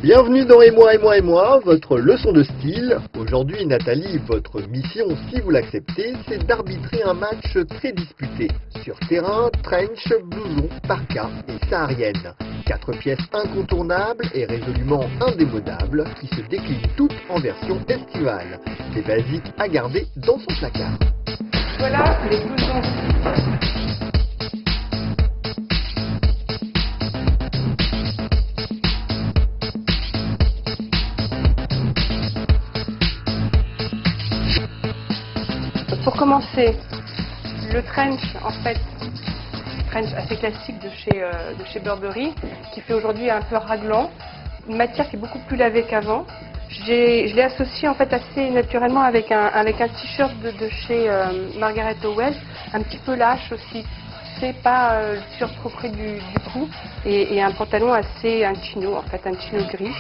Bienvenue dans Et moi, votre leçon de style. Aujourd'hui, Nathalie, votre mission, si vous l'acceptez, c'est d'arbitrer un match très disputé. Sur terrain, trench, blouson, parka et saharienne. 4 pièces incontournables et résolument indémodables qui se déclinent toutes en version estivale. Des basiques à garder dans son placard. Voilà les blousons. Pour commencer, le trench, en fait, trench assez classique de chez Burberry, qui fait aujourd'hui un peu raglan, une matière qui est beaucoup plus lavée qu'avant. Je l'ai associé en fait assez naturellement avec un t-shirt de chez Margaret Howell, un petit peu lâche aussi, c'est pas le t-shirt trop près du cou, et un pantalon assez, un chino en fait, un chino gris.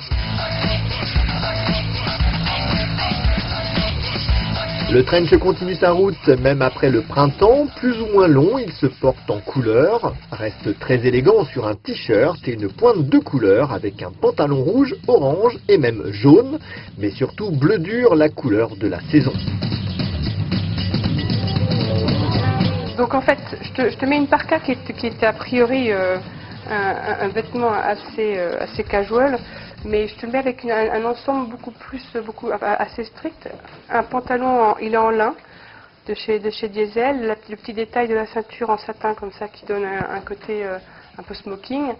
Le trench continue sa route même après le printemps, plus ou moins long, il se porte en couleur, reste très élégant sur un t-shirt et une pointe de couleur avec un pantalon rouge, orange et même jaune, mais surtout bleu dur, la couleur de la saison. Donc en fait, je te mets une parka qui est a priori un vêtement assez casual, mais je te le mets avec un ensemble assez strict. Un pantalon, il est en lin de chez Diesel, le petit détail de la ceinture en satin comme ça qui donne un côté un peu smoking,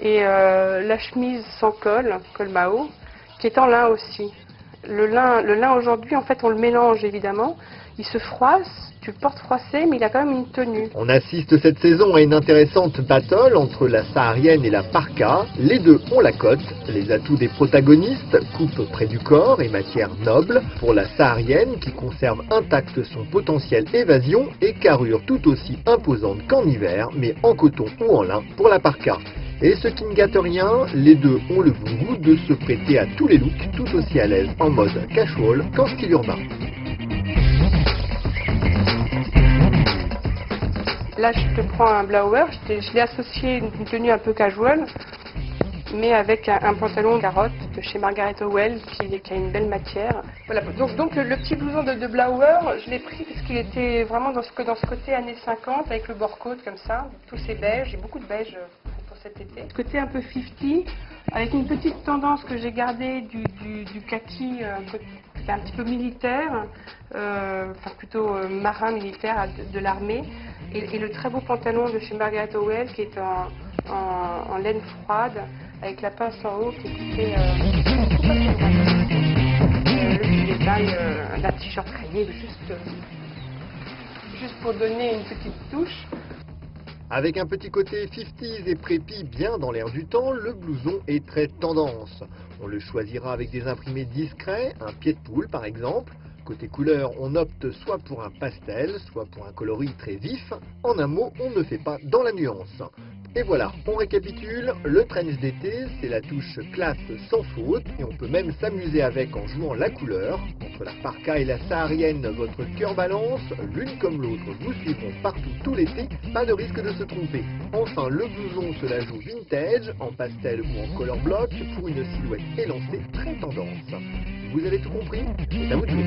et la chemise sans col Mao, qui est en lin aussi. Le lin aujourd'hui, en fait, on le mélange évidemment, il se froisse. Tu le portes froissé, mais il a quand même une tenue. On assiste cette saison à une intéressante battle entre la saharienne et la parka. Les deux ont la cote. Les atouts des protagonistes, coupe près du corps et matière noble pour la saharienne qui conserve intacte son potentiel évasion et carrure tout aussi imposante qu'en hiver, mais en coton ou en lin pour la parka. Et ce qui ne gâte rien, les deux ont le bon goût de se prêter à tous les looks, tout aussi à l'aise en mode casual qu'en style urbain. Là, je te prends un blower, je l'ai associé une tenue un peu casual, mais avec un pantalon carotte de chez Margaret Howell qui a une belle matière. Voilà. Donc le petit blouson de blower, je l'ai pris parce qu'il était vraiment dans ce côté années 50 avec le bord-côte comme ça, tous ces beiges, j'ai beaucoup de beige pour cet été. Côté un peu 50, avec une petite tendance que j'ai gardée du kaki un petit peu militaire, enfin plutôt marin militaire de l'armée, et le très beau pantalon de chez Margaret Howell qui est en laine froide avec la pince en haut qui est le petit détail d'un t-shirt rayé juste pour donner une petite touche. Avec un petit côté 50s et prépi bien dans l'air du temps, le blouson est très tendance. On le choisira avec des imprimés discrets, un pied de poule par exemple. Côté couleur, on opte soit pour un pastel, soit pour un coloris très vif. En un mot, on ne fait pas dans la nuance. Et voilà, on récapitule, le trench d'été, c'est la touche classe sans faute, et on peut même s'amuser avec en jouant la couleur. Entre la parka et la saharienne, votre cœur balance, l'une comme l'autre vous suivront partout tout l'été, pas de risque de se tromper. Enfin, le blouson se la joue vintage, en pastel ou en color block, pour une silhouette élancée très tendance. Vous avez tout compris? C'est à vous de jouer.